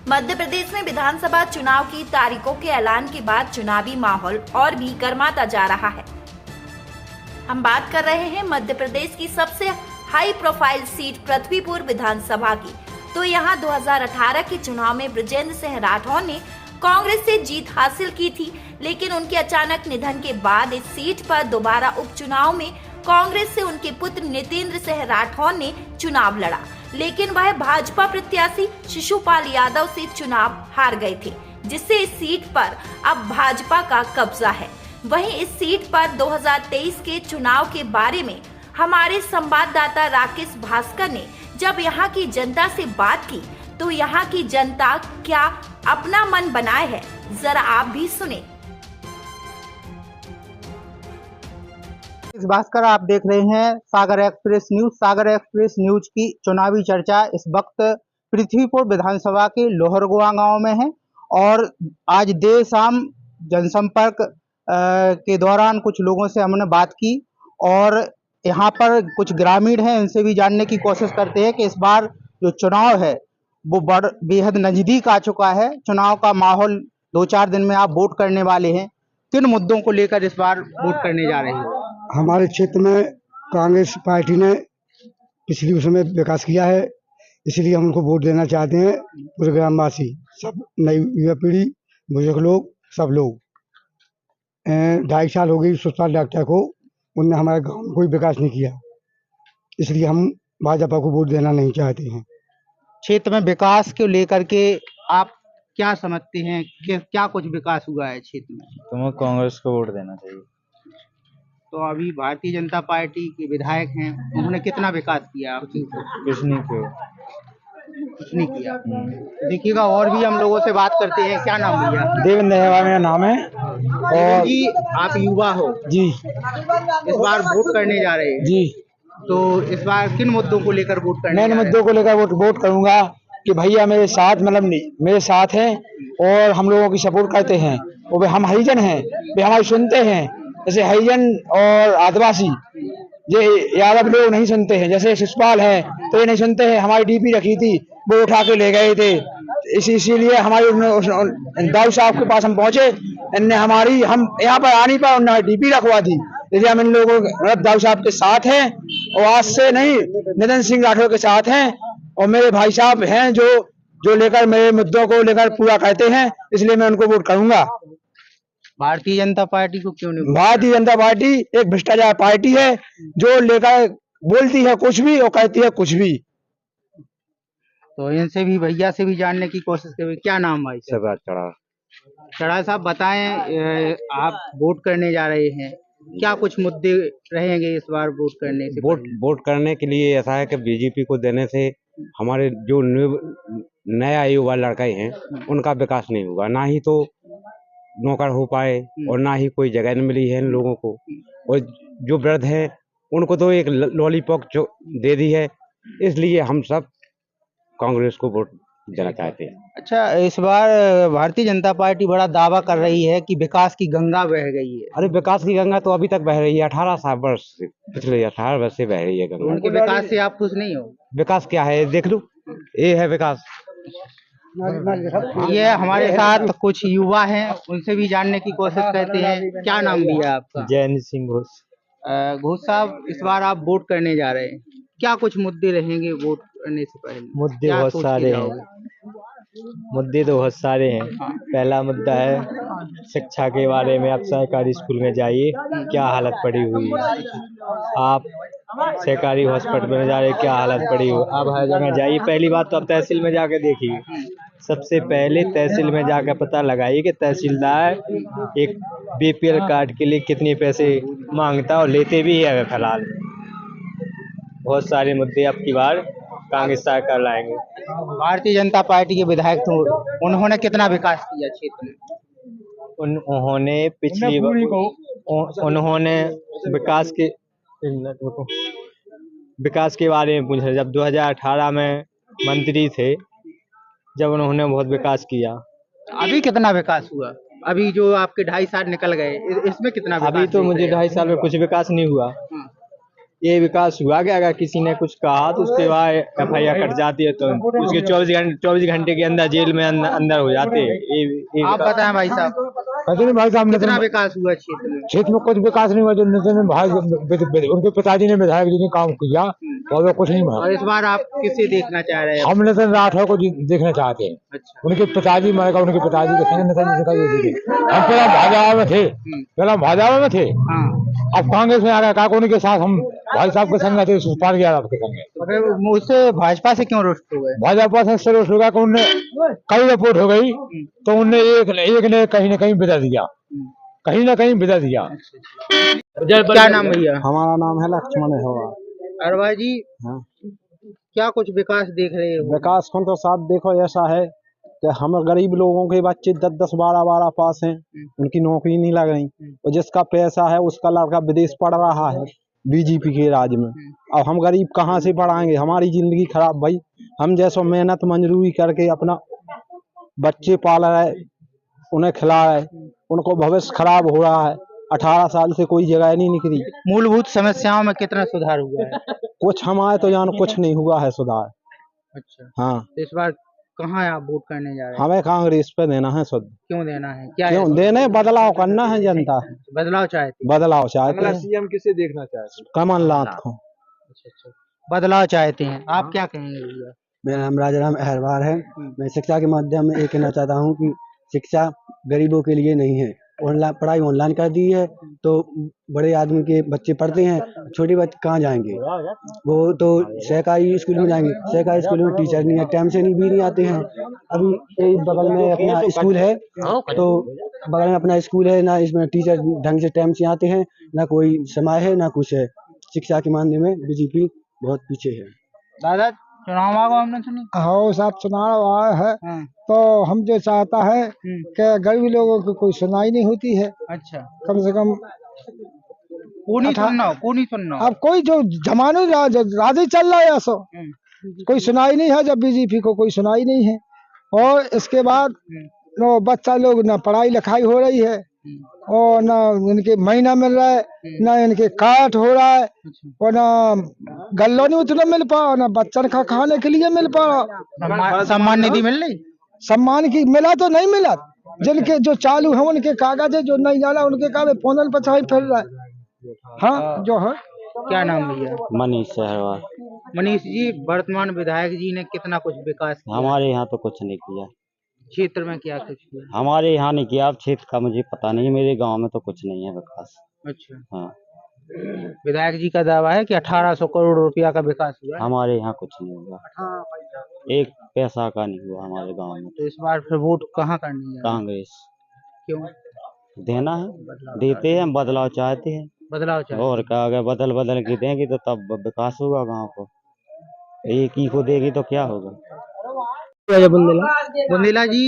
मध्य प्रदेश में विधानसभा चुनाव की तारीखों के ऐलान के बाद चुनावी माहौल और भी गर्माता जा रहा है। हम बात कर रहे हैं मध्य प्रदेश की सबसे हाई प्रोफाइल सीट पृथ्वीपुर विधानसभा की। तो यहाँ 2018 के चुनाव में बृजेंद्र सिंह राठौर ने कांग्रेस से जीत हासिल की थी, लेकिन उनके अचानक निधन के बाद इस सीट पर दोबारा उपचुनाव में कांग्रेस से उनके पुत्र नितेंद्र सिंह राठौर ने चुनाव लड़ा, लेकिन वह भाजपा प्रत्याशी शिशुपाल यादव से चुनाव हार गए थे, जिससे इस सीट पर अब भाजपा का कब्जा है। वहीं इस सीट पर 2023 के चुनाव के बारे में हमारे संवाददाता राकेश भास्कर ने जब यहाँ की जनता से बात की तो यहाँ की जनता क्या अपना मन बनाए है, जरा आप भी सुने। भास्कर, आप देख रहे हैं सागर एक्सप्रेस न्यूज। सागर एक्सप्रेस न्यूज की चुनावी चर्चा इस वक्त पृथ्वीपुर विधानसभा के लोहरगुआ गांव में है और आज देर शाम जनसंपर्क के दौरान कुछ लोगों से हमने बात की और यहाँ पर कुछ ग्रामीण हैं, इनसे भी जानने की कोशिश करते हैं कि इस बार जो चुनाव है वो बेहद नजदीक आ चुका है। चुनाव का माहौल 2-4 दिन में आप वोट करने वाले हैं, किन मुद्दों को लेकर इस बार वोट करने जा रहे हैं? हमारे क्षेत्र में कांग्रेस पार्टी ने पिछली उसमें विकास किया है, इसलिए हम उनको वोट देना चाहते हैं। पूरे ग्रामवासी, सब नई युवा पीढ़ी, बुजुर्ग लोग, सब लोग। 2.5 साल हो गई सुशांत डॉक्टर को, उनने हमारे गांव में कोई विकास नहीं किया, इसलिए हम भाजपा को वोट देना नहीं चाहते हैं। क्षेत्र में विकास को लेकर के आप क्या समझते हैं कि क्या कुछ विकास हुआ है क्षेत्र में? तुम्हें कांग्रेस को वोट देना चाहिए। तो अभी भारतीय जनता पार्टी के विधायक हैं, उन्होंने कितना विकास किया? कुछ नहीं किया। कुछ नहीं किया। देखिएगा, और भी हम लोगों से बात करते हैं। क्या नाम भैया? देवेंद्र नेहवा मेरा नाम है। और जी, आप युवा हो जी, इस बार वोट करने जा रहे हैं जी। तो इस बार किन मुद्दों को लेकर वोट करने? मैं मुद्दों को लेकर वोट करूंगा कि भैया मेरे साथ, मतलब मेरे साथ हैं और हम लोगों की सपोर्ट करते हैं। और हम हरिजन हैं, वे हमारी सुनते हैं। जैसे हरिजन और आदिवासी ये यादव लोग नहीं सुनते हैं, जैसे शिशुपाल है तो ये नहीं सुनते हैं। हमारी डीपी रखी थी, वो उठा के ले गए थे, इसीलिए हमारी दाऊ साहब के पास हम पहुंचे। इनने हमारी, हम यहाँ पर आने पर उन्होंने डीपी रखवा दी, इसलिए हम इन लोगों दाऊ साहब के साथ हैं और आज से नहीं नितेंद्र सिंह राठौर के साथ हैं। और मेरे भाई साहब हैं जो लेकर मेरे मुद्दों को लेकर पूरा करते हैं, इसलिए मैं उनको वोट करूंगा। भारतीय जनता पार्टी को क्यों नहीं? भारतीय जनता पार्टी एक भ्रष्टाचार पार्टी है जो लेकर बोलती है कुछ भी और कहती है कुछ भी। तो इनसे भी, भैया से भी जानने की कोशिश करें। क्या नाम भाई? चढ़ा साहब, बताएं, आप वोट करने जा रहे हैं, क्या कुछ मुद्दे रहेंगे इस बार वोट करने से? वोट करने के लिए ऐसा है कि बीजेपी को देने से हमारे जो नया युवा लड़के हैं उनका विकास नहीं होगा, ना ही तो नौकर हो पाए और ना ही कोई जगह मिली है इन लोगों को। और जो वृद्ध हैं उनको तो एक लॉलीपॉप दे दी है, इसलिए हम सब कांग्रेस को वोट देना चाहते हैं। अच्छा, इस बार भारतीय जनता पार्टी बड़ा दावा कर रही है कि विकास की गंगा बह गई है। अरे विकास की गंगा तो अभी तक बह रही है, 18 वर्ष से, पिछले 18 वर्ष से बह रही है गंगा। उनके विकास से आप खुश नहीं हो? विकास क्या है देख लो, ये है विकास। ये हमारे साथ कुछ युवा हैं, उनसे भी जानने की कोशिश करते हैं। क्या नाम भी है आपका? जैन सिंह घोष। घोष साहब, इस बार आप वोट करने जा रहे हैं, क्या कुछ मुद्दे रहेंगे वोट करने से पहले? मुद्दे बहुत सारे हैं, मुद्दे तो बहुत सारे हैं। पहला मुद्दा है शिक्षा के बारे में। आप सरकारी स्कूल में जाइए, क्या हालत पड़ी हुई है। आप सरकारी हॉस्पिटल में जा रहे, क्या हालत पड़ी हुई। आप हर जगह जाइए। पहली बात तो आप तहसील में जाकर देखिए, सबसे पहले तहसील में जाकर पता लगाइए कि तहसीलदार एक बीपीएल कार्ड के लिए कितने पैसे मांगता और लेते भी है। फिलहाल बहुत सारे मुद्दे अब की बार कांग्रेस सरकार लाएंगे। भारतीय जनता पार्टी के विधायक तो उन्होंने कितना विकास किया क्षेत्र में? उन्होंने विकास के बारे में पूछा। जब 2018 में मंत्री थे, जब उन्होंने बहुत विकास किया। अभी कितना विकास हुआ? अभी जो आपके 2.5 साल निकल गए, इसमें कितना विकास? अभी तो मुझे 2.5 साल में कुछ विकास नहीं हुआ। ये विकास हुआ कि अगर किसी ने कुछ कहा तो उसके बाद FIR कट जाती है, तो उसके 24 घंटे के अंदर जेल में अंदर हो जाते हैं। ये आप बताएं भाई साहब, कहते नहीं भाई साहब, कितना विकास हुआ क्षेत्र में? क्षेत्र में कुछ विकास नहीं हुआ। जो नितिन भाई उनके पिताजी ने, विधायक जी ने काम किया और वो कुछ नहीं हुआ। और इस बार आप किसे देखना चाह रहे हैं? हम नितिन राठौर को देखना चाहते हैं। अच्छा, उनके पिताजी मर गए, उनके पिताजी के संग नितिन जी का ये देखे। हम पहला भाजपा में थे, हाँ। अब कांग्रेस में आ गए। कहा उनके साथ हम भाई साहब के संग थे, सुपार गया आपके संग। तो फिर मुझसे भाजपा से क्यों रुष्ट हो गए? भाजपा से सरोस हो गया कि उनने कई रिपोर्ट हो गई, तो उनने एक ने कहीं ना कहीं विदा दिया, कहीं ना कहीं विदा दिया। क्या नाम भैया? हमारा नाम है लक्ष्मण हवा। अरवा जी, हाँ। क्या कुछ विकास देख रहे हो? विकास खंड तो साथ देखो ऐसा है कि हम गरीब लोगों के बच्चे 10-10, 12-12 पास हैं, उनकी नौकरी नहीं लग रही, और जिसका पैसा है उसका लड़का विदेश पढ़ रहा है बीजेपी के राज में। अब हम गरीब कहाँ से पढ़ाएंगे? हमारी जिंदगी खराब भाई। हम जैसो मेहनत मजदूरी करके अपना बच्चे पाल रहे, उन्हें खिला रहे, उनको भविष्य खराब हो रहा है। 18 साल से कोई जगह नहीं निकली। मूलभूत समस्याओं में कितना सुधार हुआ है? कुछ हमारे तो जान कुछ नहीं हुआ है सुधार। अच्छा, हाँ, तो इस बार कहाँ आप वोट करने जा रहे हैं? हमें कांग्रेस पे देना है शुद्ध। क्यों देना है? क्या क्यों है? देने? बदलाव करना है जनता से, बदलाव चाहते हैं? बदलाव चाहते हैं। सीएम किसे देखना चाहते हैं? कमलनाथ को। अच्छा, बदलाव चाहते हैं। आप क्या कहेंगे भैया? मेरा नाम राजाराम अहरवार है। मैं शिक्षा के माध्यम में ये कहना चाहता हूँ कि शिक्षा गरीबों के लिए नहीं है। ऑनलाइन पढ़ाई ऑनलाइन कर दी है तो बड़े आदमी के बच्चे पढ़ते हैं, छोटे बच्चे कहाँ जाएंगे? वो तो सरकारी स्कूल में जाएंगे। सरकारी स्कूल में टीचर नहीं है, टाइम से भी नहीं आते हैं। अभी एक बगल में अपना स्कूल है, तो बगल में अपना स्कूल है ना, इसमें टीचर ढंग से टाइम से आते हैं, ना कोई समय है ना कुछ है। शिक्षा के मामले में बीजेपी बहुत पीछे है। दादा, चुनाव आगा हमने सुनी? हाँ साहब, चुनाव आया है हाँ। तो हम जो चाहता है कि गरीब लोगों की कोई सुनाई नहीं होती है। अच्छा, कम से कम कौन नहीं सुनना? अब कोई जो जमाने राजी चल रहा है ऐसा कोई सुनाई नहीं है। जब बीजेपी को कोई सुनाई नहीं है, और इसके बाद नो बच्चा लोग ना पढ़ाई लिखाई हो रही है, और ना इनके महीना मिल रहा है, ना इनके काट हो रहा है, और ना गल्लो नहीं उतना मिल पा, ना बच्चन का खाने के लिए मिल पा। सम्मान निधि मिल रही? सम्मान की मिला तो नहीं मिला। जिनके जो चालू है उनके कागज है, जो नहीं जाना उनके कागज फोनल पर छाई फिर रहा है। हाँ, जो है। क्या नाम भैया? मनीष सहरवाल। मनीष जी, वर्तमान विधायक जी ने कितना कुछ विकास किया? हमारे यहाँ तो कुछ नहीं किया। क्षेत्र में क्या कुछ किया? हमारे यहाँ नहीं किया। अब क्षेत्र का मुझे पता नहीं, मेरे गांव में तो कुछ नहीं है विकास। अच्छा, हाँ, विधायक जी का दावा है कि 1800 करोड़ रुपया का विकास हुआ है। हमारे यहाँ कुछ नहीं हुआ, एक पैसा का नहीं हुआ हमारे गांव में। तो इस बार फिर वोट कहाँ करनी है? कांग्रेस क्यों? देना है, देते हैं, बदलाव चाहते हैं। बदलाव चाहिए। और क्या, अगर बदल के देंगे तो तब विकास होगा गांव को। एक ही को देगी तो क्या होगा? बुंदेला जी,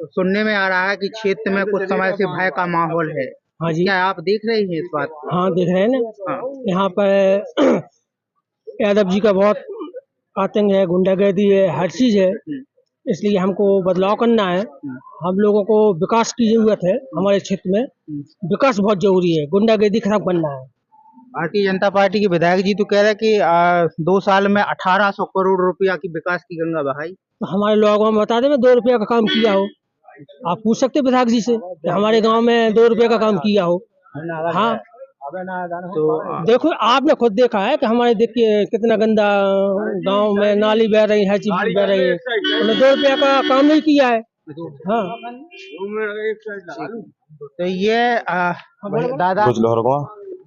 सुनने में आ रहा है कि क्षेत्र में कुछ समय से भय का माहौल है। हाँ जी, क्या आप देख रहे हैं इस बात को? हाँ देख रहे हैं ना। हाँ। यहाँ पर यादव जी का बहुत आतंक है, गुंडागर्दी है, हर चीज है। इसलिए हमको बदलाव करना है। हम लोगों को विकास की जरूरत है। हमारे क्षेत्र में विकास बहुत जरूरी है, गुंडागर्दी खत्म करना है। भारतीय जनता पार्टी के विधायक जी तो कह रहे हैं कि 2 साल में 1800 करोड़ रुपया की विकास की गंगा बहाई। तो हमारे लोगों में बता दें, मैं 2 रुपया का काम किया हो। आप पूछ सकते हैं विधायक जी से कि हमारे गांव में 2 रुपये का काम किया हो। हाँ, तो देखो आपने खुद देखा है कि हमारे देखिए कितना गंदा गांव में नाली बह रही है, हर चीज बह रही है। उन्होंने 2 रुपया का काम नहीं किया है। हाँ, तो ये दादा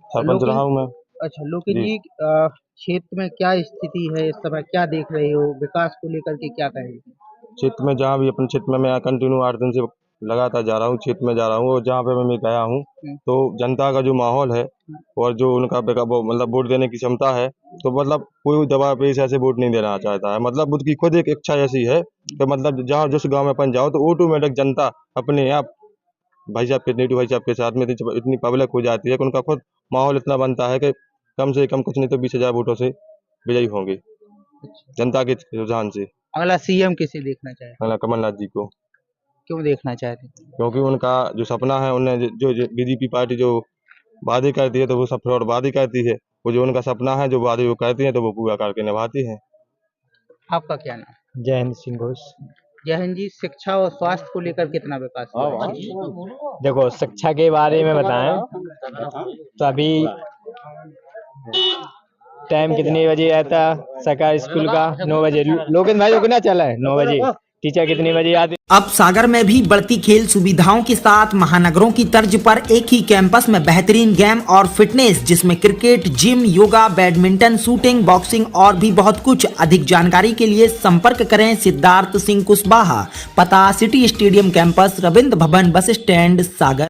सरपंच रहा हूँ मैं। अच्छा, लोकेश जी, क्षेत्र में क्या स्थिति है इस समय, क्या देख रहे हो? विकास को लेकर के क्या कहेंगे? क्षेत्र में जहाँ भी अपने क्षेत्र में मैं कंटिन्यू 8 दिन से लगातार जा रहा हूँ, क्षेत्र में जा रहा हूँ, और जहाँ पे मैं गया हूँ तो जनता का जो माहौल है और जो उनका मतलब वोट देने की क्षमता है, तो मतलब कोई दबाव पे ऐसे वोट नहीं देना चाहता है। मतलब उनकी खुद एक इच्छा ऐसी है कि मतलब जहाँ जिस गाँव में अपन जाओ तो ऑटोमेटिक जनता अपने आप भाई साहब के नीटू भाई साहब के साथ में इतनी पब्लिक हो जाती है कि उनका खुद माहौल इतना बनता है कि कम से कम कुछ नहीं तो 20,000 वोटों से विजयी होंगे जनता के रुझान से। अगला सीएम किसे देखना चाहे? कमलनाथ जी को। क्यों देखना चाहते? क्योंकि उनका जो सपना है, उन्हें जो बीजेपी पार्टी जो वादे करती है तो वो सब फ्रॉड वादे करती है। वो जो उनका सपना है, जो वादे वो करती हैं तो वो पूरा करके निभाती हैं। आपका क्या नाम? जय हिंद सिंह घोष। जय हिंद जी, शिक्षा और स्वास्थ्य को लेकर कितना विकास हुआ? देखो शिक्षा के बारे में बताएं तो अभी टाइम कितने बजे आता सरकारी स्कूल का? 9 बजे। लोकेश भाई रुकना चला है 9 बजे। टीचर कितने बजे आते? अब सागर में भी बढ़ती खेल सुविधाओं के साथ महानगरों की तर्ज पर एक ही कैंपस में बेहतरीन गेम और फिटनेस, जिसमें cricket, gym, yoga, badminton, shooting, boxing और भी बहुत कुछ। अधिक जानकारी के लिए संपर्क करें सिद्धार्थ सिंह कुशवाहा। पता city stadium campus, Ravindra Bhavan, bus stand, सागर।